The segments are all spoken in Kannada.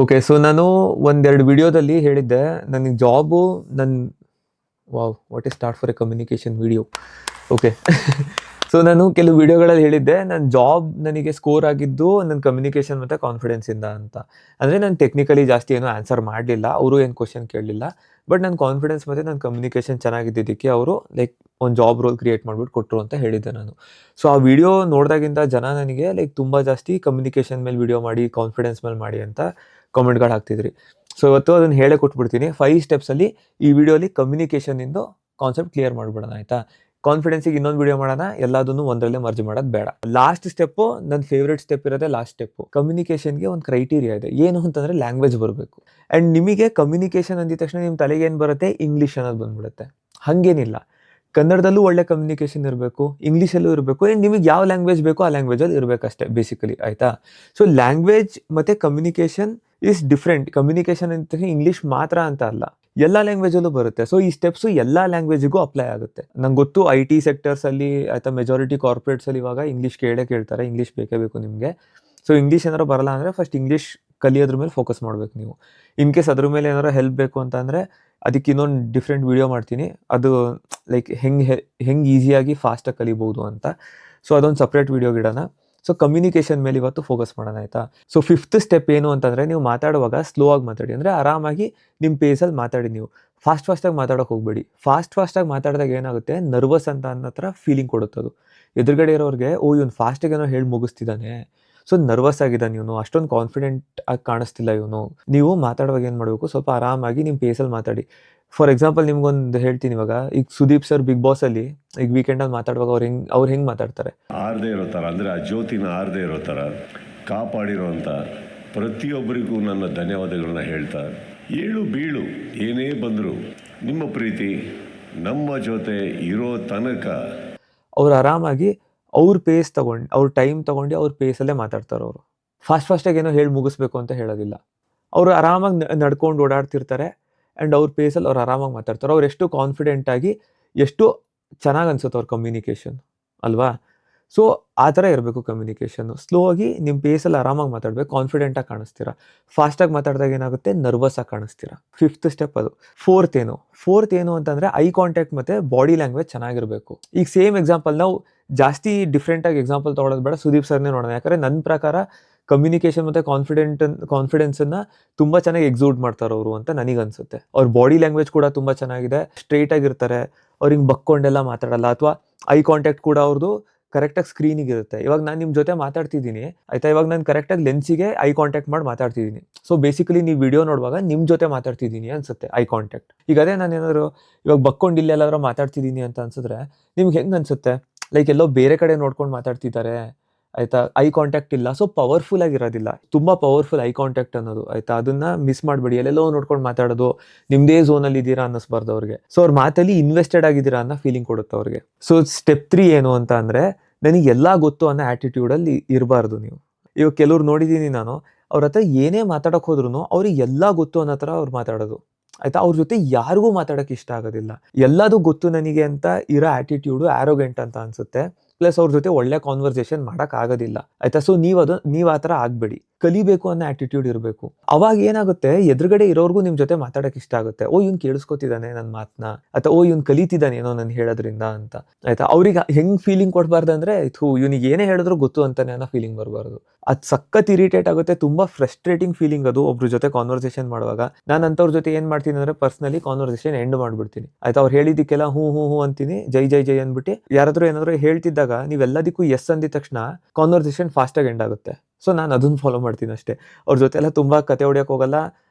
ಓಕೆ. ಸೊ ನಾನು ಒಂದೆರಡು ವಿಡಿಯೋದಲ್ಲಿ ಹೇಳಿದ್ದೆ ನನಗೆ job wow what is start for A communication video. Okay. So ನಾನು ಕೆಲವು ವಿಡಿಯೋಗಳಲ್ಲಿ ಹೇಳಿದ್ದೆ ನನ್ನ ಜಾಬ್ ನನಗೆ ಸ್ಕೋರ್ ಆಗಿದ್ದು ನನ್ನ ಕಮ್ಯುನಿಕೇಷನ್ ಮತ್ತು ಕಾನ್ಫಿಡೆನ್ಸಿಂದ ಅಂತ. ಅಂದರೆ ನಾನು ಟೆಕ್ನಿಕಲಿ ಜಾಸ್ತಿ ಏನೂ ಆನ್ಸರ್ ಮಾಡಲಿಲ್ಲ, ಅವರು ಏನು ಕ್ವಶನ್ ಕೇಳಲಿಲ್ಲ. ಬಟ್ ನನ್ನ ಕಾನ್ಫಿಡೆನ್ಸ್ ಮತ್ತು ನನ್ನ ಕಮ್ಯುನಿಕೇಷನ್ ಚೆನ್ನಾಗಿದ್ದಿದ್ದಕ್ಕೆ ಅವರು ಲೈಕ್ ಒಂದು ಜಾಬ್ ರೋಲ್ ಕ್ರಿಯೇಟ್ ಮಾಡಿಬಿಟ್ಟು ಕೊಟ್ಟರು ಅಂತ ಹೇಳಿದ್ದೆ ನಾನು. ಸೊ ಆ ವಿಡಿಯೋ ನೋಡಿದಾಗಿಂದ ಜನ ನನಗೆ ಲೈಕ್ ತುಂಬ ಜಾಸ್ತಿ ಕಮ್ಯುನಿಕೇಷನ್ ಮೇಲೆ ವಿಡಿಯೋ ಮಾಡಿ, ಕಾನ್ಫಿಡೆನ್ಸ್ ಮೇಲೆ ಮಾಡಿ ಅಂತ ಕಾಮೆಂಟ್ಗಳು ಹಾಕ್ತಿದ್ರಿ. ಸೊ ಇವತ್ತು ಅದನ್ನು ಹೇಳೇ ಕೊಟ್ಬಿಡ್ತೀನಿ. 5 ಸ್ಟೆಪ್ಸಲ್ಲಿ ಈ ವಿಡಿಯೋಲಿ ಕಮ್ಯುನಿಕೇಷನಿಂದು ಕಾನ್ಸೆಪ್ಟ್ ಕ್ಲಿಯರ್ ಮಾಡಿಬಿಡೋಣ, ಆಯಿತಾ? ಕಾನ್ಫಿಡೆನ್ಸಿಗೆ ಇನ್ನೊಂದು ವಿಡಿಯೋ ಮಾಡೋಣ, ಎಲ್ಲದನ್ನು ಒಂದರಲ್ಲೇ ಮರ್ಜ್ ಮಾಡೋದು ಬೇಡ. ಲಾಸ್ಟ್ ಸ್ಟೆಪ್ಪು ನನ್ನ ಫೇವ್ರೇಟ್ ಸ್ಟೆಪ್ ಇರೋದೇ ಲಾಸ್ಟ್ ಸ್ಟೆಪ್ಪು. ಕಮ್ಯುನಿಕೇಷನ್ಗೆ ಒಂದು ಕ್ರೈಟೀರಿಯಾ ಇದೆ, ಏನು ಅಂತಂದರೆ ಲ್ಯಾಂಗ್ವೇಜ್ ಬರಬೇಕು. ಆ್ಯಂಡ್ ನಿಮಗೆ ಕಮ್ಯುನಿಕೇಷನ್ ಅಂದಿದ ತಕ್ಷಣ ನಿಮ್ಮ ತಲೆಗೆ ಏನು ಬರುತ್ತೆ? ಇಂಗ್ಲೀಷ್ ಅನ್ನೋದು ಬಂದ್ಬಿಡುತ್ತೆ. ಹಾಗೇನಿಲ್ಲ, ಕನ್ನಡದಲ್ಲೂ ಒಳ್ಳೆ ಕಮ್ಯುನಿಕೇಷನ್ ಇರಬೇಕು, ಇಂಗ್ಲೀಷಲ್ಲೂ ಇರಬೇಕು. ಆ್ಯಂಡ್ ನಿಮಗೆ ಯಾವ ಲ್ಯಾಂಗ್ವೇಜ್ ಬೇಕೋ ಆ ಲ್ಯಾಂಗ್ವೇಜಲ್ಲಿ ಇರಬೇಕಷ್ಟೇ ಬೇಸಿಕಲಿ, ಆಯಿತಾ? ಸೊ ಲ್ಯಾಂಗ್ವೇಜ್ ಮತ್ತು ಕಮ್ಯುನಿಕೇಷನ್ ಈಸ್ ಡಿಫ್ರೆಂಟ್. ಕಮ್ಯುನಿಕೇಷನ್ ಅಂತ ಇಂಗ್ಲೀಷ್ ಮಾತ್ರ ಅಂತ ಅಲ್ಲ, ಎಲ್ಲ ಲ್ಯಾಂಗ್ವೇಜಲ್ಲೂ ಬರುತ್ತೆ. ಸೊ ಈ ಸ್ಟೆಪ್ಸು ಎಲ್ಲ ಲ್ಯಾಂಗ್ವೇಜಿಗೂ ಅಪ್ಲೈ ಆಗುತ್ತೆ. ನಂಗೆ ಗೊತ್ತು IT ಸೆಕ್ಟರ್ಸಲ್ಲಿ ಆಯಿತಾ, ಮೆಜಾರಿಟಿ ಕಾರ್ಪೊರೇಟ್ಸಲ್ಲಿ ಇವಾಗ ಇಂಗ್ಲೀಷ್ ಕೇಳ್ತಾರೆ, ಇಂಗ್ಲೀಷ್ ಬೇಕೇ ಬೇಕು ನಿಮಗೆ. ಸೊ ಇಂಗ್ಲೀಷ್ ಏನಾರು ಬರಲ್ಲ ಅಂದರೆ ಫಸ್ಟ್ ಇಂಗ್ಲೀಷ್ ಕಲಿಯೋದ್ರ ಮೇಲೆ ಫೋಕಸ್ ಮಾಡಬೇಕು ನೀವು. ಇನ್ ಕೇಸ್ ಅದ್ರ ಮೇಲೆ ಏನಾರು ಹೆಲ್ಪ್ ಬೇಕು ಅಂತಂದರೆ ಅದಕ್ಕೆ ಇನ್ನೊಂದು ಡಿಫ್ರೆಂಟ್ ವಿಡಿಯೋ ಮಾಡ್ತೀನಿ, ಅದು ಲೈಕ್ ಹೆಂಗೆ ಈಸಿಯಾಗಿ ಫಾಸ್ಟಾಗಿ ಕಲಿಬೋದು ಅಂತ. ಸೊ ಅದೊಂದು ಸಪ್ರೇಟ್ ವಿಡಿಯೋಗಿಡೋಣ. ಸೊ ಕಮ್ಯುನಿಕೇಷನ್ ಮೇಲೆ ಇವತ್ತು ಫೋಕಸ್ ಮಾಡೋಣ, ಆಯಿತಾ? ಸೊ 5th ಸ್ಟೆಪ್ ಏನು ಅಂತಂದರೆ, ನೀವು ಮಾತಾಡುವಾಗ ಸ್ಲೋ ಆಗಿ ಮಾತಾಡಿ. ಅಂದರೆ ಆರಾಮಾಗಿ ನಿಮ್ಮ ಪೇಸಲ್ಲಿ ಮಾತಾಡಿ. ನೀವು ಫಾಸ್ಟಾಗಿ ಮಾತಾಡೋಕೆ ಹೋಗಬೇಡಿ. ಫಾಸ್ಟಾಗಿ ಮಾತಾಡಿದಾಗ ಏನಾಗುತ್ತೆ, ನರ್ವಸ್ ಅಂತ ಅನ್ನೋ ಥರ ಫೀಲಿಂಗ್ ಕೊಡುತ್ತದು. ಎದುರುಗಡೆ ಇರೋರಿಗೆ ಇವನು ಫಾಸ್ಟಾಗಿ ಏನೋ ಹೇಳಿ ಮುಗಿಸ್ತಿದ್ದಾನೆ, ಸೊ ನರ್ವಸ್ ಆಗಿದ್ದಾನೆ ಇವನು, ಅಷ್ಟೊಂದು ಕಾನ್ಫಿಡೆಂಟ್ ಆಗಿ ಕಾಣಿಸ್ತಿಲ್ಲ ಇವನು. ನೀವು ಮಾತಾಡುವಾಗ ಏನು ಮಾಡಬೇಕು, ಸ್ವಲ್ಪ ಆರಾಮಾಗಿ ನಿಮ್ಮ ಪೇಸಲ್ಲಿ ಮಾತಾಡಿ. ಫಾರ್ ಎಕ್ಸಾಂಪಲ್ ನಿಮ್ಗೊಂದು ಹೇಳ್ತೀನಿ. ಇವಾಗ ಈಗ ಸುದೀಪ್ ಸರ್ ಬಿಗ್ ಬಾಸಲ್ಲಿ ಈಗ ವೀಕೆಂಡಲ್ಲಿ ಮಾತಾಡುವಾಗ ಅವ್ರು ಹೆಂಗೆ ಮಾತಾಡ್ತಾರೆ, ಆರದೇ ಇರೋ ಥರ, ಅಂದರೆ ಆ ಜ್ಯೋತಿನ ಆರದೇ ಇರೋ ಥರ ಕಾಪಾಡಿರೋಂಥ ಪ್ರತಿಯೊಬ್ಬರಿಗೂ ನನ್ನ ಧನ್ಯವಾದಗಳನ್ನ ಹೇಳ್ತಾ, ಏಳು ಬೀಳು ಏನೇ ಬಂದರೂ ನಿಮ್ಮ ಪ್ರೀತಿ ನಮ್ಮ ಜೊತೆ ಇರೋ ತನಕ ಅವ್ರು ಆರಾಮಾಗಿ ಅವ್ರ ಪೇಸ್ ತೊಗೊಂಡು, ಅವ್ರ ಟೈಮ್ ತೊಗೊಂಡು ಅವ್ರ ಪೇಸಲ್ಲೇ ಮಾತಾಡ್ತಾರೆ. ಅವರು ಫಾಸ್ಟಾಗಿ ಏನೋ ಹೇಳಿ ಮುಗಿಸ್ಬೇಕು ಅಂತ ಹೇಳೋದಿಲ್ಲ. ಅವರು ಆರಾಮಾಗಿ ನಡ್ಕೊಂಡು ಓಡಾಡ್ತಿರ್ತಾರೆ ಆ್ಯಂಡ್ ಅವ್ರ ಪೇಸಲ್ಲಿ ಅವ್ರು ಆರಾಮಾಗಿ ಮಾತಾಡ್ತಾರೆ. ಅವ್ರು ಎಷ್ಟು ಕಾನ್ಫಿಡೆಂಟಾಗಿ, ಎಷ್ಟು ಚೆನ್ನಾಗಿ ಅನ್ಸುತ್ತೆ ಅವ್ರ ಕಮ್ಯುನಿಕೇಷನ್, ಅಲ್ವಾ? ಸೊ ಆ ಥರ ಇರಬೇಕು ಕಮ್ಯುನಿಕೇಷನ್ನು. ಸ್ಲೋ ಆಗಿ ನಿಮ್ಮ ಪೇಸಲ್ಲಿ ಆರಾಮಾಗಿ ಮಾತಾಡಬೇಕು, ಕಾನ್ಫಿಡೆಂಟಾಗಿ ಕಾಣಿಸ್ತೀರಾ. ಫಾಸ್ಟಾಗಿ ಮಾತಾಡಿದಾಗ ಏನಾಗುತ್ತೆ, ನರ್ವಸ್ಸಾಗಿ ಕಾಣಿಸ್ತೀರಾ. 5th ಸ್ಟೆಪ್ ಅದು. 4th ಏನು ಅಂತಂದರೆ, ಐ ಕಾಂಟ್ಯಾಕ್ಟ್ ಮತ್ತು ಬಾಡಿ ಲ್ಯಾಂಗ್ವೇಜ್ ಚೆನ್ನಾಗಿರಬೇಕು. ಈಗ ಸೇಮ್ ಎಕ್ಸಾಂಪಲ್, ನಾವು ಜಾಸ್ತಿ ಡಿಫ್ರೆಂಟಾಗಿ ಎಕ್ಸಾಂಪಲ್ ತೊಗೊಳೋದು ಬೇಡ, ಸುದೀಪ್ ಸರ್ನೇ ನೋಡೋಣ. ಯಾಕಂದರೆ ನನ್ನ ಪ್ರಕಾರ ಕಮ್ಯುನಿಕೇಷನ್ ಮತ್ತು ಕಾನ್ಫಿಡೆನ್ಸನ್ನು ತುಂಬ ಚೆನ್ನಾಗಿ ಎಕ್ಸೂಟ್ ಮಾಡ್ತಾರೆ ಅವರು ಅಂತ ನನಗನ್ಸುತ್ತೆ. ಅವ್ರ ಬಾಡಿ ಲ್ಯಾಂಗ್ವೇಜ್ ಕೂಡ ತುಂಬ ಚೆನ್ನಾಗಿದೆ, ಸ್ಟ್ರೈಟಾಗಿರ್ತಾರೆ, ಅವ್ರು ಹಿಂಗೆ ಬಕ್ಕೊಂಡೆಲ್ಲ ಮಾತಾಡಲ್ಲ. ಅಥವಾ ಐ ಕಾಂಟ್ಯಾಕ್ಟ್ ಕೂಡ ಅವ್ರದ್ದು ಕರೆಕ್ಟಾಗಿ ಸ್ಕ್ರೀನಿಗೆ ಇರುತ್ತೆ. ಇವಾಗ ನಾನು ನಿಮ್ಮ ಜೊತೆ ಮಾತಾಡ್ತಿದ್ದೀನಿ, ಆಯಿತಾ? ಇವಾಗ ನಾನು ಕರೆಕ್ಟಾಗಿ ಲೆನ್ಸಿಗೆ ಐ ಕಾಂಟ್ಯಾಕ್ಟ್ ಮಾಡಿ ಮಾತಾಡ್ತಿದ್ದೀನಿ. ಸೊ ಬೇಸಿಕಲಿ ನೀವು ವಿಡಿಯೋ ನೋಡುವಾಗ ನಿಮ್ಮ ಜೊತೆ ಮಾತಾಡ್ತಿದ್ದೀನಿ ಅನ್ಸುತ್ತೆ ಐ ಕಾಂಟ್ಯಾಕ್ಟ್. ಈಗ ಅದೇ ನಾನು ಏನಾದರೂ ಇವಾಗ ಬಕ್ಕೊಂಡು ಇಲ್ಲೆಲ್ಲಾದ್ರೂ ಮಾತಾಡ್ತಿದ್ದೀನಿ ಅಂತ ಅನ್ಸಿದ್ರೆ ನಿಮ್ಗೆ ಹೆಂಗೆ ಅನ್ಸುತ್ತೆ? ಲೈಕ್ ಎಲ್ಲೋ ಬೇರೆ ಕಡೆ ನೋಡ್ಕೊಂಡು ಮಾತಾಡ್ತಿದ್ದಾರೆ, ಆಯಿತಾ? ಐ ಕಾಂಟ್ಯಾಕ್ಟ್ ಇಲ್ಲ, ಸೊ ಪವರ್ಫುಲ್ ಆಗಿರೋದಿಲ್ಲ. ತುಂಬ ಪವರ್ಫುಲ್ ಐ ಕಾಂಟ್ಯಾಕ್ಟ್ ಅನ್ನೋದು, ಆಯಿತಾ? ಅದನ್ನು ಮಿಸ್ ಮಾಡಬೇಡಿ. ಎಲ್ಲೆಲ್ಲೋ ನೋಡ್ಕೊಂಡು ಮಾತಾಡೋದು, ನಿಮ್ಮದೇ ಝೋನಲ್ಲಿ ಇದ್ದೀರಾ ಅನ್ನಿಸ್ಬಾರ್ದು ಅವ್ರಿಗೆ. ಸೊ ಅವ್ರ ಮಾತಲ್ಲಿ ಇನ್ವೆಸ್ಟೆಡ್ ಆಗಿದ್ದೀರಾ ಅನ್ನೋ ಫೀಲಿಂಗ್ ಕೊಡುತ್ತೆ ಅವ್ರಿಗೆ. ಸೊ ಸ್ಟೆಪ್ 3 ಏನು ಅಂತ ಅಂದರೆ, ನನಗೆ ಎಲ್ಲ ಗೊತ್ತು ಅನ್ನೋ ಆ್ಯಟಿಟ್ಯೂಡಲ್ಲಿ ಇರಬಾರ್ದು ನೀವು. ಇವಾಗ ಕೆಲವ್ರು ನೋಡಿದ್ದೀನಿ ನಾನು, ಅವ್ರ ಹತ್ರ ಏನೇ ಮಾತಾಡೋಕೆ ಹೋದ್ರೂ ಅವ್ರಿಗೆ ಎಲ್ಲ ಗೊತ್ತು ಅನ್ನೋ ಥರ ಅವ್ರು ಮಾತಾಡೋದು, ಆಯಿತಾ? ಅವ್ರ ಜೊತೆ ಯಾರಿಗೂ ಮಾತಾಡೋಕ್ಕೆ ಇಷ್ಟ ಆಗೋದಿಲ್ಲ. ಎಲ್ಲದೂ ಗೊತ್ತು ನನಗೆ ಅಂತ ಇರೋ ಆ್ಯಟಿಟ್ಯೂಡು ಆ್ಯರೋಗೆಂಟ್ ಅಂತ ಅನಿಸುತ್ತೆ. ಪ್ಲಸ್ ಅವ್ರ ಜೊತೆ ಒಳ್ಳೆ ಕಾನ್ವರ್ಸೇಷನ್ ಮಾಡೋಕ್ಕಾಗೋದಿಲ್ಲ, ಆಯಿತಾ? ಸೊ ನೀವು ಆ ಥರ ಆಗಬೇಡಿ. ಕಲಿಬೇಕು ಅನ್ನೋ ಆ್ಯಟಿಟ್ಯೂಡ್ ಇರಬೇಕು. ಅವಾಗ ಏನಾಗುತ್ತೆ, ಎದುರುಗಡೆ ಇರೋರ್ಗೂ ನಿಮ್ಮ ಜೊತೆ ಮಾತಾಡೋಕ್ಕೆ ಇಷ್ಟ ಆಗುತ್ತೆ. ಇವ್ನು ಕೇಳಿಸ್ಕೊತಿದ್ದಾನೆ ನನ್ನ ಮಾತನ್ನ, ಅಥವಾ ಇವ್ನು ಕಲಿತಿದ್ದಾನೆ ಏನೋ ನಾನು ಹೇಳೋದ್ರಿಂದ ಅಂತ, ಆಯಿತಾ? ಅವ್ರಿಗೆ ಹೆಂಗೆ ಫೀಲಿಂಗ್ ಕೊಡಬಾರ್ದು ಅಂದರೆ, ಇವ್ನಿಗೆ ಏನೇ ಹೇಳಿದ್ರು ಗೊತ್ತು ಅಂತಾನೆ ಅನ್ನೋ ಫೀಲಿಂಗ್ ಬರಬಾರ್ದು. ಅದು ಸಖತ್ ಇರಿಟೇಟ್ ಆಗುತ್ತೆ, ತುಂಬ ಫ್ರಸ್ಟ್ರೇಟಿಂಗ್ ಫೀಲಿಂಗ್ ಅದು ಒಬ್ರ ಜೊತೆ ಕಾನ್ವರ್ಸೇಷನ್ ಮಾಡುವಾಗ. ನಾನು ಅಂಥವ್ರ ಜೊತೆ ಏನು ಮಾಡ್ತೀನಿ ಅಂದರೆ, ಪರ್ಸ್ನಲಿ ಕಾನ್ವರ್ಸೇಷನ್ ಎಂಡ್ ಮಾಡಿಬಿಡ್ತೀನಿ, ಆಯಿತಾ? ಅವ್ರು ಹೇಳಿದ್ದಕ್ಕೆಲ್ಲ ಹ್ಞೂ ಅಂತೀನಿ, ಜೈ ಅಂದ್ಬಿಟ್ಟು. ಯಾರಾದರೂ ಏನಾದರೂ ಹೇಳ್ತಿದ್ದಾಗ ನೀವೆಲ್ಲದಕ್ಕೂ ಎಸ್ ಅಂದಿದ ತಕ್ಷಣ ಕಾನ್ವರ್ಸೇಷನ್ ಫಾಸ್ಟಾಗಿ ಎಂಡ್ ಆಗುತ್ತೆ. ಸೊ ನಾನು ಅದನ್ನು ಫಾಲೋ ಮಾಡ್ತೀನಿ ಅಷ್ಟೇ. ಅವ್ರ ಜೊತೆ ಎಲ್ಲ ತುಂಬ ಕತೆ ಹೊಡಿಯೋಕೆ ಹೋಗಲ್ಲ,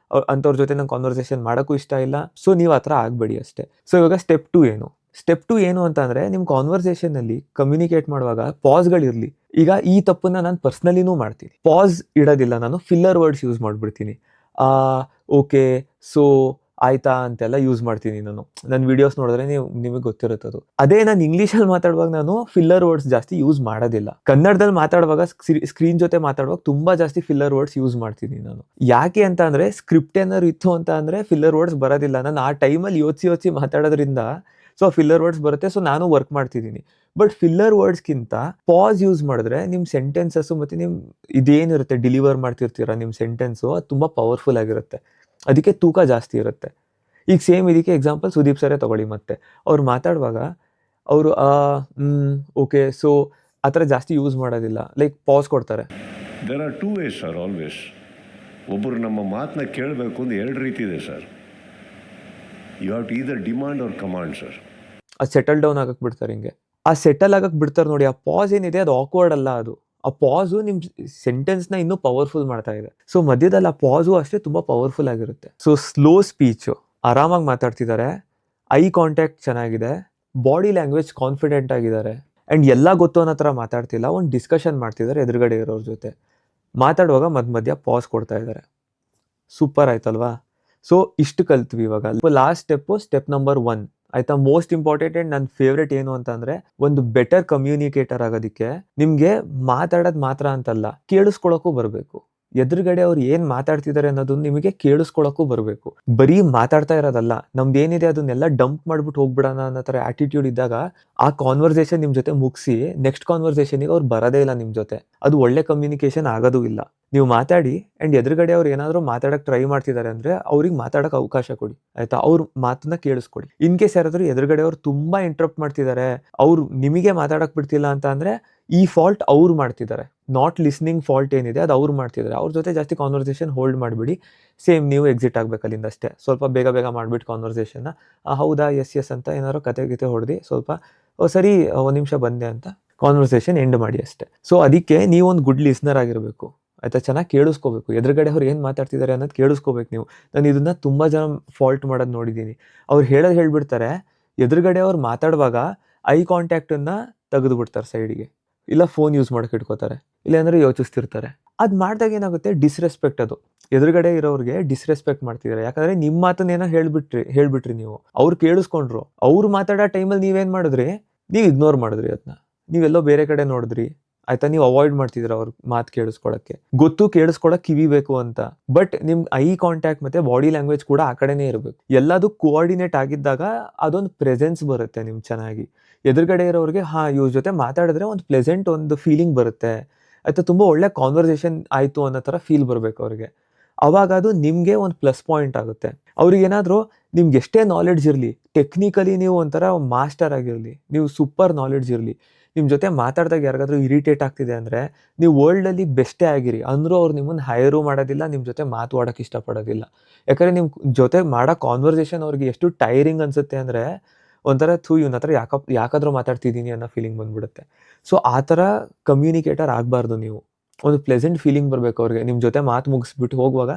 ಅಂಥವ್ರ ಜೊತೆ ನಂಗೆ ಕಾನ್ವರ್ಸೇಷನ್ ಮಾಡೋಕ್ಕೂ ಇಷ್ಟ ಇಲ್ಲ. ಸೊ ನೀವು ಆ ಥರ ಆಗಬೇಡಿ ಅಷ್ಟೇ. ಸೊ ಇವಾಗ ಸ್ಟೆಪ್ 2 ಏನು ಅಂತ ಅಂದರೆ, ನಿಮ್ಮ ಕಾನ್ವರ್ಸೇಷನಲ್ಲಿ ಕಮ್ಯುನಿಕೇಟ್ ಮಾಡುವಾಗ ಪಾಸ್ಗಳಿರಲಿ. ಈಗ ಈ ತಪ್ಪನ್ನು ನಾನು ಪರ್ಸ್ನಲಿನೂ ಮಾಡ್ತೀನಿ. ಪಾಸ್ ಇಡೋದಿಲ್ಲ ನಾನು, ಫಿಲ್ಲರ್ ವರ್ಡ್ಸ್ ಯೂಸ್ ಮಾಡಿಬಿಡ್ತೀನಿ. ಓಕೆ, ಸೊ, ಆಯಿತಾ ಅಂತೆಲ್ಲ ಯೂಸ್ ಮಾಡ್ತೀನಿ ನಾನು. ನನ್ನ ವೀಡಿಯೋಸ್ ನೋಡಿದ್ರೆ ನಿಮಗೆ ಗೊತ್ತಿರುತ್ತದು. ಅದೇ ನಾನು ಇಂಗ್ಲೀಷಲ್ಲಿ ಮಾತಾಡುವಾಗ ನಾನು ಫಿಲ್ಲರ್ ವರ್ಡ್ಸ್ ಜಾಸ್ತಿ ಯೂಸ್ ಮಾಡೋದಿಲ್ಲ. ಕನ್ನಡದಲ್ಲಿ ಮಾತಾಡುವಾಗ, ಸ್ಕ್ರೀನ್ ಜೊತೆ ಮಾತಾಡುವಾಗ ತುಂಬ ಜಾಸ್ತಿ ಫಿಲ್ಲರ್ ವರ್ಡ್ಸ್ ಯೂಸ್ ಮಾಡ್ತೀನಿ ನಾನು. ಯಾಕೆ ಅಂತ ಅಂದರೆ, ಸ್ಕ್ರಿಪ್ಟ್ ಏನಾದ್ರು ಇತ್ತು ಅಂತ ಅಂದರೆ ಫಿಲ್ಲರ್ ವರ್ಡ್ಸ್ ಬರೋದಿಲ್ಲ. ನಾನು ಆ ಟೈಮಲ್ಲಿ ಯೋಚಿಸಿ ಮಾತಾಡೋದ್ರಿಂದ ಸೊ ಫಿಲ್ಲರ್ ವರ್ಡ್ಸ್ ಬರುತ್ತೆ. ಸೊ ನಾನು ವರ್ಕ್ ಮಾಡ್ತಿದ್ದೀನಿ. ಬಟ್ ಫಿಲ್ಲರ್ ವರ್ಡ್ಸ್ಗಿಂತ ಪಾಸ್ ಯೂಸ್ ಮಾಡಿದ್ರೆ ನಿಮ್ಮ ಸೆಂಟೆನ್ಸಸ್ಸು ಮತ್ತು ನಿಮ್ಮ ಇದೇನಿರುತ್ತೆ ಡೆಲಿವರ್ ಮಾಡ್ತಿರ್ತೀರ ನಿಮ್ಮ ಸೆಂಟೆನ್ಸು, ಅದು ತುಂಬ ಪವರ್ಫುಲ್ ಆಗಿರುತ್ತೆ. ಅದಕ್ಕೆ ತೂಕ ಜಾಸ್ತಿ ಇರುತ್ತೆ. ಈಗ ಸೇಮ್ ಇದಕ್ಕೆ ಎಕ್ಸಾಂಪಲ್ ಸುದೀಪ್ ಸರೇ ತಗೊಳ್ಳಿ ಮತ್ತೆ. ಅವ್ರು ಮಾತಾಡುವಾಗ ಅವರು ಓಕೆ, ಸೊ ಆ ಥರ ಜಾಸ್ತಿ ಯೂಸ್ ಮಾಡೋದಿಲ್ಲ. ಲೈಕ್ ಪಾಸ್ ಕೊಡ್ತಾರೆ. There are 2 ways sir always. ಒಬ್ಬರು ನಮ್ಮ ಮಾತನ್ನ ಕೇಳಬೇಕು ಅಂದ್ರೆ 2 ರೀತಿ ಇದೆ sir. You have to either demand or command sir. ಅದು ಸೆಟಲ್ ಡೌನ್ ಆಗಕ್ಕೆ ಬಿಡ್ತಾರೆ ಹಿಂಗೆ. ಆ ಸೆಟಲ್ ಆಗಕ್ಕೆ ಬಿಡ್ತಾರೆ ನೋಡಿ, ಆ ಪಾಸ್ ಏನಿದೆ ಅದು ಆಕ್ವರ್ಡ್ ಅಲ್ಲ ಅದು. ಆ ಪಾಸು ನಿಮ್ಮ ಸೆಂಟೆನ್ಸ್ನ ಇನ್ನೂ ಪವರ್ಫುಲ್ ಮಾಡ್ತಾ ಇದೆ. ಸೊ ಮಧ್ಯದಲ್ಲಿ ಆ ಪಾಸು ಅಷ್ಟೇ ತುಂಬ ಪವರ್ಫುಲ್ ಆಗಿರುತ್ತೆ. ಸೊ ಸ್ಲೋ ಸ್ಪೀಚು, ಆರಾಮಾಗಿ ಮಾತಾಡ್ತಿದ್ದಾರೆ, ಐ ಕಾಂಟ್ಯಾಕ್ಟ್ ಚೆನ್ನಾಗಿದೆ, ಬಾಡಿ ಲ್ಯಾಂಗ್ವೇಜ್ ಕಾನ್ಫಿಡೆಂಟ್ ಆಗಿದ್ದಾರೆ, ಆ್ಯಂಡ್ ಎಲ್ಲ ಗೊತ್ತು ಅನ್ನೋ ಥರ ಮಾತಾಡ್ತಿಲ್ಲ, ಒಂದು ಡಿಸ್ಕಷನ್ ಮಾಡ್ತಿದ್ದಾರೆ ಎದುರುಗಡೆ ಇರೋರ ಜೊತೆ. ಮಾತಾಡುವಾಗ ಮಧ್ಯ ಪಾಸ್ ಕೊಡ್ತಾ ಇದ್ದಾರೆ. ಸೂಪರ್ ಆಯ್ತಲ್ವಾ? ಸೊ ಇಷ್ಟು ಕಲ್ತ್ವಿ ಇವಾಗ. ಲಾಸ್ಟ್ ಸ್ಟೆಪ್ ನಂಬರ್ 1 ಆಯ್ತಾ. ಮೋಸ್ಟ್ ಇಂಪಾರ್ಟೆಂಟ್ ಆ್ಯಂಡ್ ನನ್ನ ಫೇವ್ರೇಟ್ ಏನು ಅಂತಂದರೆ, ಒಂದು ಬೆಟರ್ ಕಮ್ಯುನಿಕೇಟರ್ ಆಗೋದಕ್ಕೆ ನಿಮಗೆ ಮಾತಾಡೋದು ಮಾತ್ರ ಅಂತಲ್ಲ, ಕೇಳಿಸ್ಕೊಳ್ಳೋಕ್ಕೂ ಬರಬೇಕು. ಎದುರುಗಡೆ ಅವ್ರು ಏನು ಮಾತಾಡ್ತಿದ್ದಾರೆ ಅನ್ನೋದನ್ನ ನಿಮಗೆ ಕೇಳಿಸ್ಕೊಳ್ಳೋಕ್ಕೂ ಬರಬೇಕು. ಬರೀ ಮಾತಾಡ್ತಾ ಇರೋದಲ್ಲ, ನಮ್ದು ಏನಿದೆ ಅದನ್ನೆಲ್ಲ ಡಂಪ್ ಮಾಡ್ಬಿಟ್ಟು ಹೋಗ್ಬಿಡೋಣ ಅನ್ನೋ ಥರ ಆ್ಯಟಿಟ್ಯೂಡ್ ಇದ್ದಾಗ ಆ ಕಾನ್ವರ್ಸೇಷನ್ ನಿಮ್ಮ ಜೊತೆ ಮುಗಿಸಿ ನೆಕ್ಸ್ಟ್ ಕಾನ್ವರ್ಸೇಷನಿಗೆ ಅವ್ರು ಬರೋದೇ ಇಲ್ಲ ನಿಮ್ಮ ಜೊತೆ. ಅದು ಒಳ್ಳೆ ಕಮ್ಯುನಿಕೇಷನ್ ಆಗೋದು ಇಲ್ಲ. ನೀವು ಮಾತಾಡಿ ಆ್ಯಂಡ್ ಎದುರುಗಡೆ ಅವ್ರು ಏನಾದರೂ ಮಾತಾಡೋಕ್ಕೆ ಟ್ರೈ ಮಾಡ್ತಿದ್ದಾರೆ ಅಂದರೆ ಅವ್ರಿಗೆ ಮಾತಾಡೋಕ್ಕೆ ಅವಕಾಶ ಕೊಡಿ ಆಯಿತಾ. ಅವ್ರ ಮಾತನ್ನ ಕೇಳಿಸ್ಕೊಡಿ. ಇನ್ ಕೇಸ್ ಯಾರಾದರೂ ಎದುರುಗಡೆ ಅವ್ರು ತುಂಬ ಇಂಟ್ರಪ್ಟ್ ಮಾಡ್ತಿದ್ದಾರೆ, ಅವ್ರು ನಿಮಗೆ ಮಾತಾಡೋಕ್ಕೆ ಬಿಡ್ತಿಲ್ಲ ಅಂತ ಅಂದರೆ ಈ ಫಾಲ್ಟ್ ಅವ್ರು ಮಾಡ್ತಿದ್ದಾರೆ. ನಾಟ್ ಲಿಸ್ನಿಂಗ್ ಫಾಲ್ಟ್ ಏನಿದೆ ಅದು ಅವ್ರು ಮಾಡ್ತಿದ್ದಾರೆ. ಅವ್ರ ಜೊತೆ ಜಾಸ್ತಿ ಕಾನ್ವರ್ಸೇಷನ್ ಹೋಲ್ಡ್ ಮಾಡಿಬಿಡಿ. ಸೇಮ್ ನೀವು ಎಕ್ಸಿಟ್ ಆಗಬೇಕು ಅಲ್ಲಿಂದ ಅಷ್ಟೇ. ಸ್ವಲ್ಪ ಬೇಗ ಮಾಡಿಬಿಟ್ಟು ಕಾನ್ವರ್ಸೇಷನ್ನ ಹೌದಾ ಎಸ್ ಅಂತ ಏನಾದ್ರು ಕತೆ ಹೊಡೆದು ಸ್ವಲ್ಪ ಸರಿ ಒಂದು ನಿಮಿಷ ಬಂದೆ ಅಂತ ಕಾನ್ವರ್ಸೇಷನ್ ಎಂಡ್ ಮಾಡಿ ಅಷ್ಟೇ. ಸೊ ಅದಕ್ಕೆ ನೀವು ಒಂದು ಗುಡ್ ಲಿಸ್ನರ್ ಆಗಿರಬೇಕು ಆಯಿತಾ. ಚೆನ್ನಾಗಿ ಕೇಳಿಸ್ಕೋಬೇಕು, ಎದುರುಗಡೆ ಅವ್ರು ಏನು ಮಾತಾಡ್ತಿದ್ದಾರೆ ಅನ್ನೋದು ಕೇಳಿಸ್ಕೋಬೇಕು ನೀವು. ನಾನು ಇದನ್ನು ತುಂಬ ಜನ ಫಾಲ್ಟ್ ಮಾಡೋದು ನೋಡಿದ್ದೀನಿ. ಅವ್ರು ಹೇಳ್ಬಿಡ್ತಾರೆ, ಎದುರುಗಡೆ ಅವ್ರು ಮಾತಾಡುವಾಗ ಐ ಕಾಂಟ್ಯಾಕ್ಟನ್ನು ತೆಗೆದು ಬಿಡ್ತಾರೆ ಸೈಡಿಗೆ, ಇಲ್ಲ ಫೋನ್ ಯೂಸ್ ಮಾಡೋಕೆ ಇಟ್ಕೋತಾರೆ, ಇಲ್ಲಾಂದರೆ ಯೋಚಿಸ್ತಿರ್ತಾರೆ. ಅದು ಮಾಡಿದಾಗ ಏನಾಗುತ್ತೆ, ಡಿಸ್ರೆಸ್ಪೆಕ್ಟ್. ಅದು ಎದುರುಗಡೆ ಇರೋರಿಗೆ ಡಿಸ್ರೆಸ್ಪೆಕ್ಟ್ ಮಾಡ್ತಿದ್ದಾರೆ. ಯಾಕಂದರೆ ನಿಮ್ಮ ಮಾತನ್ನೇನೋ ಹೇಳ್ಬಿಟ್ರಿ ನೀವು, ಅವ್ರು ಕೇಳಿಸ್ಕೊಂಡ್ರು. ಅವ್ರು ಮಾತಾಡೋ ಟೈಮಲ್ಲಿ ನೀವೇನು ಮಾಡಿದ್ರಿ, ನೀವು ಇಗ್ನೋರ್ ಮಾಡಿದ್ರಿ, ಅದನ್ನ ನೀವೆಲ್ಲೋ ಬೇರೆ ಕಡೆ ನೋಡಿದ್ರಿ ಆಯಿತಾ. ನೀವು ಅವಾಯ್ಡ್ ಮಾಡ್ತಿದ್ದೀರ ಅವ್ರ ಮಾತು ಕೇಳಿಸ್ಕೊಳಕ್ಕೆ. ಗೊತ್ತು ಕೇಳಿಸ್ಕೊಳಕ್ಕೆ ಕಿವಿ ಬೇಕು ಅಂತ, ಬಟ್ ನಿಮ್ಮ ಐ ಕಾಂಟ್ಯಾಕ್ಟ್ ಮತ್ತು ಬಾಡಿ ಲ್ಯಾಂಗ್ವೇಜ್ ಕೂಡ ಆ ಕಡೆನೇ ಇರಬೇಕು. ಎಲ್ಲದೂ ಕೋಆರ್ಡಿನೇಟ್ ಆಗಿದ್ದಾಗ ಅದೊಂದು ಪ್ರೆಸೆನ್ಸ್ ಬರುತ್ತೆ ನಿಮ್ಗೆ ಚೆನ್ನಾಗಿ. ಎದುರುಗಡೆ ಇರೋರಿಗೆ ಇವ್ರ ಜೊತೆ ಮಾತಾಡಿದ್ರೆ ಒಂದು ಪ್ಲೆಸೆಂಟ್ ಒಂದು ಫೀಲಿಂಗ್ ಬರುತ್ತೆ ಆಯಿತಾ. ತುಂಬ ಒಳ್ಳೆ ಕಾನ್ವರ್ಸೇಷನ್ ಆಯಿತು ಅನ್ನೋ ಥರ ಫೀಲ್ ಬರಬೇಕು ಅವ್ರಿಗೆ. ಅವಾಗ ಅದು ನಿಮಗೆ ಒಂದು ಪ್ಲಸ್ ಪಾಯಿಂಟ್ ಆಗುತ್ತೆ. ಅವ್ರಿಗೇನಾದರೂ ನಿಮ್ಗೆ ಎಷ್ಟೇ ನಾಲೆಡ್ಜ್ ಇರಲಿ, ಟೆಕ್ನಿಕಲಿ ನೀವು ಒಂಥರ ಮಾಸ್ಟರ್ ಆಗಿರಲಿ, ನೀವು ಸೂಪರ್ ನಾಲೆಡ್ಜ್ ಇರಲಿ, ನಿಮ್ಮ ಜೊತೆ ಮಾತಾಡಿದಾಗ ಯಾರಿಗಾದ್ರೂ ಇರಿಟೇಟ್ ಆಗ್ತಿದೆ ಅಂದರೆ ನೀವು ವರ್ಲ್ಡಲ್ಲಿ ಬೆಸ್ಟೇ ಆಗಿರಿ ಅಂದರೂ ಅವ್ರು ನಿಮ್ಮನ್ನು ಹೈರು ಮಾಡೋದಿಲ್ಲ, ನಿಮ್ಮ ಜೊತೆ ಮಾತಾಡೋಕ್ಕೆ ಇಷ್ಟಪಡೋದಿಲ್ಲ. ಯಾಕಂದರೆ ನಿಮ್ಮ ಜೊತೆ ಮಾಡೋ ಕಾನ್ವರ್ಸೇಷನ್ ಅವ್ರಿಗೆ ಎಷ್ಟು ಟೈರಿಂಗ್ ಅನಿಸುತ್ತೆ ಅಂದರೆ ಒಂಥರ ಇವನ ಹತ್ರ ಯಾಕಾದರೂ ಮಾತಾಡ್ತಿದ್ದೀನಿ ಅನ್ನೋ ಫೀಲಿಂಗ್ ಬಂದುಬಿಡುತ್ತೆ. ಸೊ ಆ ಥರ ಕಮ್ಯುನಿಕೇಟರ್ ಆಗಬಾರ್ದು ನೀವು. ಒಂದು ಪ್ಲೆಸೆಂಟ್ ಫೀಲಿಂಗ್ ಬರಬೇಕು ಅವ್ರಿಗೆ. ನಿಮ್ಮ ಜೊತೆ ಮಾತು ಮುಗಿಸ್ಬಿಟ್ಟು ಹೋಗುವಾಗ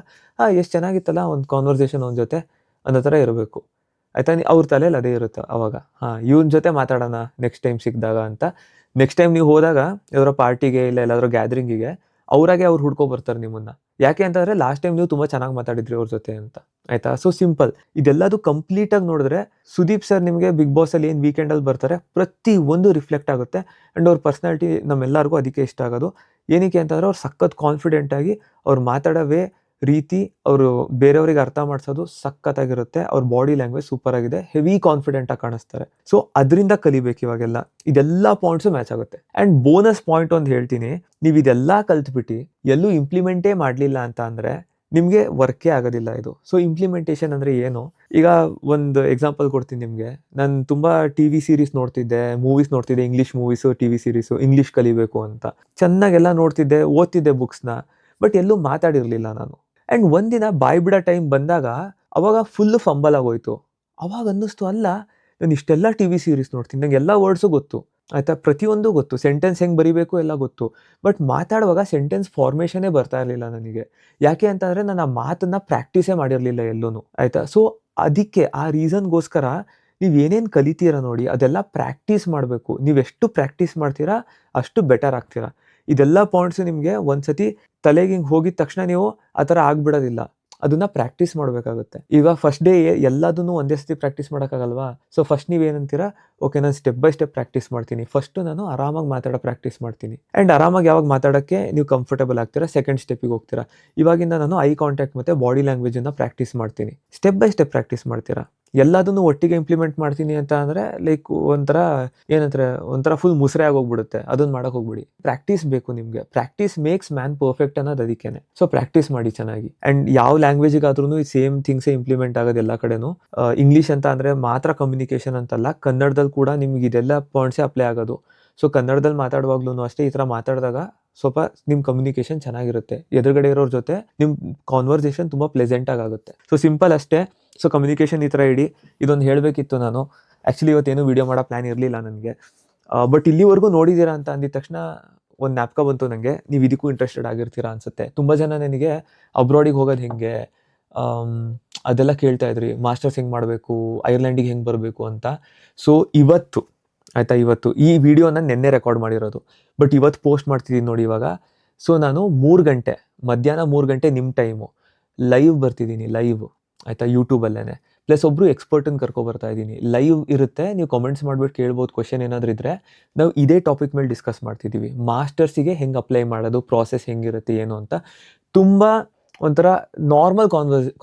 ಎಷ್ಟು ಚೆನ್ನಾಗಿತ್ತಲ್ಲ ಒಂದು ಕಾನ್ವರ್ಸೇಷನ್ ಅವ್ನ ಜೊತೆ ಅನ್ನೋ ಥರ ಇರಬೇಕು ಆಯಿತಾ. ಅವ್ರ ತಲೆಯಲ್ಲಿ ಅದೇ ಇರುತ್ತೆ ಅವಾಗ, ಇವನ ಜೊತೆ ಮಾತಾಡೋಣ ನೆಕ್ಸ್ಟ್ ಟೈಮ್ ಸಿಕ್ಕಿದಾಗ ಅಂತ. ನೆಕ್ಸ್ಟ್ ಟೈಮ್ ನೀವು ಹೋದಾಗ ಯಾವ್ದಾರ ಪಾರ್ಟಿಗೆ ಇಲ್ಲ ಎಲ್ಲಾದರೂ ಗ್ಯಾದರಿಂಗಿಗೆ ಅವ್ರಾಗೆ ಅವ್ರು ಹುಡ್ಕೊಬರ್ತಾರೆ ನಿಮ್ಮನ್ನು. ಯಾಕೆ ಅಂತಂದರೆ ಲಾಸ್ಟ್ ಟೈಮ್ ನೀವು ತುಂಬ ಚೆನ್ನಾಗಿ ಮಾತಾಡಿದ್ರಿ ಅವ್ರ ಜೊತೆ ಅಂತ ಆಯಿತಾ. So simple. ಇದೆಲ್ಲದು ಕಂಪ್ಲೀಟಾಗಿ ನೋಡಿದ್ರೆ ಸುದೀಪ್ ಸರ್ ನಿಮಗೆ ಬಿಗ್ ಬಾಸಲ್ಲಿ ಏನು ವೀಕೆಂಡಲ್ಲಿ ಬರ್ತಾರೆ ಪ್ರತಿ ಒಂದು ರಿಫ್ಲೆಕ್ಟ್ ಆಗುತ್ತೆ. ಆ್ಯಂಡ್ ಅವ್ರ ಪರ್ಸ್ನಾಲಿಟಿ ನಮ್ಮೆಲ್ಲರಿಗೂ ಅದಕ್ಕೆ ಇಷ್ಟ ಆಗೋದು. ಏನಕ್ಕೆ ಅಂತಂದರೆ ಅವ್ರು ಸಖತ್ ಕಾನ್ಫಿಡೆಂಟಾಗಿ ಅವ್ರು ಮಾತಾಡೋವೇ ರೀತಿ, ಅವರು ಬೇರೆಯವ್ರಿಗೆ ಅರ್ಥ ಮಾಡಿಸೋದು ಸಖತ್ತಾಗಿರುತ್ತೆ. ಅವ್ರ ಬಾಡಿ ಲ್ಯಾಂಗ್ವೇಜ್ ಸೂಪರ್ ಆಗಿದೆ, ಹೆವಿ ಕಾನ್ಫಿಡೆಂಟಾಗಿ ಕಾಣಿಸ್ತಾರೆ. ಸೊ ಅದರಿಂದ ಕಲಿಬೇಕು ಇವಾಗೆಲ್ಲ. ಇದೆಲ್ಲ ಪಾಯಿಂಟ್ಸು ಮ್ಯಾಚ್ ಆಗುತ್ತೆ. ಆ್ಯಂಡ್ ಬೋನಸ್ ಪಾಯಿಂಟ್ ಒಂದು ಹೇಳ್ತೀನಿ, ನೀವು ಇದೆಲ್ಲ ಕಲ್ತ್ಬಿಟ್ಟು ಎಲ್ಲೂ ಇಂಪ್ಲಿಮೆಂಟೇ ಮಾಡಲಿಲ್ಲ ಅಂತ ಅಂದರೆ ನಿಮಗೆ ವರ್ಕೇ ಆಗೋದಿಲ್ಲ ಇದು. ಸೊ ಇಂಪ್ಲಿಮೆಂಟೇಷನ್ ಅಂದರೆ ಏನು, ಈಗ ಒಂದು ಎಕ್ಸಾಂಪಲ್ ಕೊಡ್ತೀನಿ ನಿಮಗೆ. ನಾನು ತುಂಬ TV ಸೀರೀಸ್ ನೋಡ್ತಿದ್ದೆ, ಮೂವೀಸ್ ನೋಡ್ತಿದ್ದೆ, English movies, TV series, English ಕಲಿಬೇಕು ಅಂತ ಚೆನ್ನಾಗೆಲ್ಲ ನೋಡ್ತಿದ್ದೆ, ಓದ್ತಿದ್ದೆ ಬುಕ್ಸ್ನ, ಬಟ್ ಎಲ್ಲೂ ಮಾತಾಡಿರಲಿಲ್ಲ ನಾನು. ಆ್ಯಂಡ್ ಒಂದಿನ ಬಾಯ್ ಬಿಡೋ ಟೈಮ್ ಬಂದಾಗ ಅವಾಗ ಫುಲ್ಲು ಫಂಬಲ್ ಆಗೋಯ್ತು. ಅವಾಗ ಅನ್ನಿಸ್ತು, ಅಲ್ಲ ನಾನು ಇಷ್ಟೆಲ್ಲ TV ಸೀರೀಸ್ ನೋಡ್ತೀನಿ, ನಂಗೆ ಎಲ್ಲ ವರ್ಡ್ಸು ಗೊತ್ತು ಆಯಿತಾ, ಪ್ರತಿಯೊಂದು ಗೊತ್ತು, ಸೆಂಟೆನ್ಸ್ ಹೆಂಗೆ ಬರೀಬೇಕು ಎಲ್ಲ ಗೊತ್ತು, ಬಟ್ ಮಾತಾಡುವಾಗ ಸೆಂಟೆನ್ಸ್ ಫಾರ್ಮೇಷನೇ ಬರ್ತಾ ಇರಲಿಲ್ಲ ನನಗೆ. ಯಾಕೆ ಅಂತಂದರೆ ನಾನು ಆ ಮಾತನ್ನು ಪ್ರಾಕ್ಟೀಸೇ ಮಾಡಿರಲಿಲ್ಲ ಎಲ್ಲೂ ಆಯಿತಾ. ಸೊ ಅದಕ್ಕೆ ಆ ರೀಸನ್ಗೋಸ್ಕರ ನೀವು ಏನೇನು ಕಲಿತೀರ ನೋಡಿ ಅದೆಲ್ಲ ಪ್ರಾಕ್ಟೀಸ್ ಮಾಡಬೇಕು. ನೀವೆಷ್ಟು ಪ್ರಾಕ್ಟೀಸ್ ಮಾಡ್ತೀರಾ ಅಷ್ಟು ಬೆಟರ್ ಆಗ್ತೀರಾ. ಇದೆಲ್ಲ ಪಾಯಿಂಟ್ಸು ನಿಮಗೆ ಒಂದು ಸತಿ ತಲೆಗೆ ಹಿಂಗೆ ಹೋಗಿದ ತಕ್ಷಣ ನೀವು ಆ ಥರ ಆಗಿಬಿಡೋದಿಲ್ಲ, ಅದನ್ನು ಪ್ರಾಕ್ಟೀಸ್ ಮಾಡಬೇಕಾಗುತ್ತೆ. ಈಗ ಫಸ್ಟ್ ಡೇ ಎಲ್ಲದನ್ನು ಒಂದೇ ಸತಿ ಪ್ರಾಕ್ಟೀಸ್ ಮಾಡೋಕ್ಕಾಗಲ್ವಾ. ಸೊ ಫಸ್ಟ್ ನೀವೇನಂತೀರಾ, ಓಕೆ ನಾನು ಸ್ಟೆಪ್ ಬೈ ಸ್ಟೆಪ್ ಪ್ರಾಕ್ಟೀಸ್ ಮಾಡ್ತೀನಿ. ಫಸ್ಟು ನಾನು ಆರಾಮಾಗಿ ಮಾತಾಡೋ ಪ್ರಾಕ್ಟೀಸ್ ಮಾಡ್ತೀನಿ. ಆ್ಯಂಡ್ ಆರಾಮಾಗಿ ಯಾವಾಗ ಮಾತಾಡೋಕ್ಕೆ ನೀವು ಕಂಫರ್ಟಬಲ್ ಆಗ್ತೀರಾ ಸೆಕೆಂಡ್ ಸ್ಟೆಪ್ಪಿಗೆ ಹೋಗ್ತೀರಾ. ಇವಾಗಿಂದ ನಾನು ಐ ಕಾಂಟ್ಯಾಕ್ಟ್ ಮತ್ತು ಬಾಡಿ ಲ್ಯಾಂಗ್ವೇಜನ್ನು ಪ್ರಾಕ್ಟೀಸ್ ಮಾಡ್ತೀನಿ. ಸ್ಟೆಪ್ ಬೈ ಸ್ಟೆಪ್ ಪ್ರಾಕ್ಟೀಸ್ ಮಾಡ್ತೀರಾ. ಎಲ್ಲದನ್ನು ಒಟ್ಟಿಗೆ ಇಂಪ್ಲಿಮೆಂಟ್ ಮಾಡ್ತೀನಿ ಅಂತ ಅಂದರೆ ಲೈಕ್ ಒಂಥರ ಫುಲ್ ಮುಸ್ರೆ ಆಗೋಗ್ಬಿಡುತ್ತೆ. ಅದನ್ನ ಮಾಡಕ್ಕೆ ಹೋಗ್ಬಿಡಿ. ಪ್ರಾಕ್ಟೀಸ್ ಬೇಕು ನಿಮಗೆ. ಪ್ರಾಕ್ಟೀಸ್ ಮೇಕ್ಸ್ ಮ್ಯಾನ್ ಪರ್ಫೆಕ್ಟ್ ಅನ್ನೋದು ಅದಕ್ಕೇನೆ. ಸೊ ಪ್ರಾಕ್ಟೀಸ್ ಮಾಡಿ ಚೆನ್ನಾಗಿ. ಆ್ಯಂಡ್ ಯಾವ ಲ್ಯಾಂಗ್ವೇಜಿಗಾದ್ರೂ ಸೇಮ್ ಥಿಂಗ್ಸೇ ಇಂಪ್ಲಿಮೆಂಟ್ ಆಗೋದು ಎಲ್ಲ ಕಡೆನೂ. ಇಂಗ್ಲೀಷ್ ಅಂತ ಅಂದರೆ ಮಾತ್ರ ಕಮ್ಯುನಿಕೇಷನ್ ಅಂತಲ್ಲ, ಕನ್ನಡದಲ್ಲಿ ಕೂಡ ನಿಮ್ಗೆ ಇದೆಲ್ಲ ಪಾಯಿಂಟ್ಸೇ ಅಪ್ಲೈ ಆಗೋದು. ಸೊ ಕನ್ನಡದಲ್ಲಿ ಮಾತಾಡುವಾಗ್ಲೂ ಅಷ್ಟೇ ಈ ಥರ ಮಾತಾಡಿದಾಗ ಸ್ವಲ್ಪ ನಿಮ್ಮ ಕಮ್ಯುನಿಕೇಷನ್ ಚೆನ್ನಾಗಿರುತ್ತೆ. ಎದುರುಗಡೆ ಇರೋರ ಜೊತೆ ನಿಮ್ಮ ಕಾನ್ವರ್ಸೇಷನ್ ತುಂಬ ಪ್ಲೆಸೆಂಟಾಗಿ ಆಗುತ್ತೆ. ಸೊ ಸಿಂಪಲ್ ಅಷ್ಟೇ. ಸೊ ಕಮ್ಯುನಿಕೇಷನ್ ಈ ಥರ ಇಡಿ. ಇದೊಂದು ಹೇಳಬೇಕಿತ್ತು ನಾನು. ಆ್ಯಕ್ಚುಲಿ ಇವತ್ತೇನು ವೀಡಿಯೋ ಮಾಡೋ ಪ್ಲ್ಯಾನ್ ಇರಲಿಲ್ಲ ನನಗೆ. ಬಟ್ ಇಲ್ಲಿವರೆಗೂ ನೋಡಿದ್ದೀರಾ ಅಂತ ಅಂದಿದ ತಕ್ಷಣ ಒಂದು ಜ್ಞಾಪಕ ಬಂತು ನನಗೆ. ನೀವು ಇದಕ್ಕೂ ಇಂಟ್ರೆಸ್ಟೆಡ್ ಆಗಿರ್ತೀರಾ ಅನಿಸುತ್ತೆ. ತುಂಬ ಜನ ನನಗೆ ಅಬ್ರಾಡಿಗೆ ಹೋಗೋದು ಹೆಂಗೆ ಅದೆಲ್ಲ ಕೇಳ್ತಾ ಇದ್ರಿ. ಮಾಸ್ಟರ್ಸ್ ಹೆಂಗೆ ಮಾಡಬೇಕು, ಐರ್ಲೆಂಡಿಗೆ ಹೆಂಗೆ ಬರಬೇಕು ಅಂತ. ಸೊ ಇವತ್ತು ಈ ವಿಡಿಯೋನ ನೆನ್ನೆ ರೆಕಾರ್ಡ್ ಮಾಡಿರೋದು, ಬಟ್ ಇವತ್ತು ಪೋಸ್ಟ್ ಮಾಡ್ತಿದ್ದೀನಿ ನೋಡಿ ಇವಾಗ. ಸೊ ನಾನು 3 ಗಂಟೆ ಮಧ್ಯಾಹ್ನ 3 ಗಂಟೆ ನಿಮ್ಮ ಟೈಮು ಲೈವ್ ಬರ್ತಿದ್ದೀನಿ. ಲೈವ್ ಆಯಿತಾ, ಯೂಟ್ಯೂಬಲ್ಲೇ. ಪ್ಲಸ್ ಒಬ್ಬರು ಎಕ್ಸ್ಪರ್ಟನ್ನು ಕರ್ಕೊಬರ್ತಾ ಇದ್ದೀನಿ. ಲೈವ್ ಇರುತ್ತೆ. ನೀವು ಕಮೆಂಟ್ಸ್ ಮಾಡಿಬಿಟ್ಟು ಕೇಳ್ಬೋದು. ಕ್ವಶನ್ ಏನಾದರೂ ಇದ್ದರೆ ನಾವು ಇದೇ ಟಾಪಿಕ್ ಮೇಲೆ ಡಿಸ್ಕಸ್ ಮಾಡ್ತಿದ್ದೀವಿ. ಮಾಸ್ಟರ್ಸಿಗೆ ಹೆಂಗೆ ಅಪ್ಲೈ ಮಾಡೋದು, ಪ್ರಾಸೆಸ್ ಹೆಂಗಿರುತ್ತೆ ಏನು ಅಂತ. ತುಂಬ ಒಂಥರ ನಾರ್ಮಲ್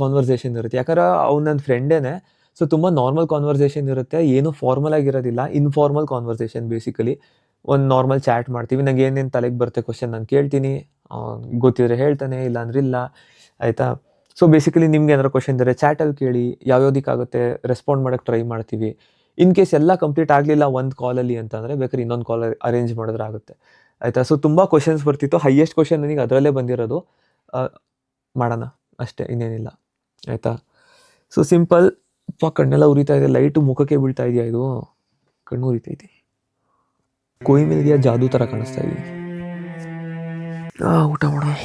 ಕಾನ್ವರ್ಸೇಷನ್ ಇರುತ್ತೆ. ಯಾಕಂದ್ರೆ ಅವ್ನು ನನ್ನ ಫ್ರೆಂಡೇನೆ. ಸೊ ತುಂಬ ನಾರ್ಮಲ್ ಕಾನ್ವರ್ಸೇಷನ್ ಇರುತ್ತೆ. ಏನೂ ಫಾರ್ಮಲ್ ಆಗಿರೋದಿಲ್ಲ. Informal conversation basically. ಒಂದು ನಾರ್ಮಲ್ ಚಾಟ್ ಮಾಡ್ತೀವಿ. ನಂಗೆ ಏನೇನು ತಲೆಗೆ ಬರುತ್ತೆ ಕ್ವಶನ್ ನಾನು ಕೇಳ್ತೀನಿ. ಗೊತ್ತಿದ್ರೆ ಹೇಳ್ತಾನೆ, ಇಲ್ಲ ಅಂದ್ರೆ ಇಲ್ಲ. ಆಯಿತಾ. ಸೊ ಬೇಸಿಕಲಿ ನಿಮ್ಗೆ ಏನಾದ್ರು ಕ್ವಶನ್ ಇದ್ದರೆ ಚಾಟಲ್ಲಿ ಕೇಳಿ. ಯಾವ್ಯಾವುದಕ್ಕಾಗುತ್ತೆ ರೆಸ್ಪಾಂಡ್ ಮಾಡೋಕ್ಕೆ ಟ್ರೈ ಮಾಡ್ತೀವಿ. ಇನ್ ಕೇಸ್ ಎಲ್ಲ ಕಂಪ್ಲೀಟ್ ಆಗಲಿಲ್ಲ ಒಂದು ಕಾಲಲ್ಲಿ ಅಂತಂದರೆ ಬೇಕಾದ್ರೆ ಇನ್ನೊಂದು ಕಾಲ್ ಅರೇಂಜ್ ಮಾಡಿದ್ರೆ ಆಗುತ್ತೆ. ಆಯಿತಾ. ಸೊ ತುಂಬ ಕ್ವಶನ್ಸ್ ಬರ್ತಿತ್ತು. ಹೈಯೆಸ್ಟ್ ಕ್ವಶನ್ ನನಗೆ ಅದರಲ್ಲೇ ಬಂದಿರೋದು. ಮಾಡೋಣ ಅಷ್ಟೇ, ಇನ್ನೇನಿಲ್ಲ. ಆಯಿತಾ. So simple. ಕಣ್ಣೆಲ್ಲ ಉರಿತಾ ಇದೆ. ಲೈಟು ಮುಖಕ್ಕೆ ಬೀಳ್ತಾ ಇದೆಯಾ? ಇದು ಕಣ್ಣು ಉರಿತೈತಿ. ಕೊಯ್ ಮೇಲ್ಗೆ ಜಾದೂ ಥರ ಕಾಣಿಸ್ತಾ ಇದೀನಿ. ಊಟ ಮಾಡೋಣ.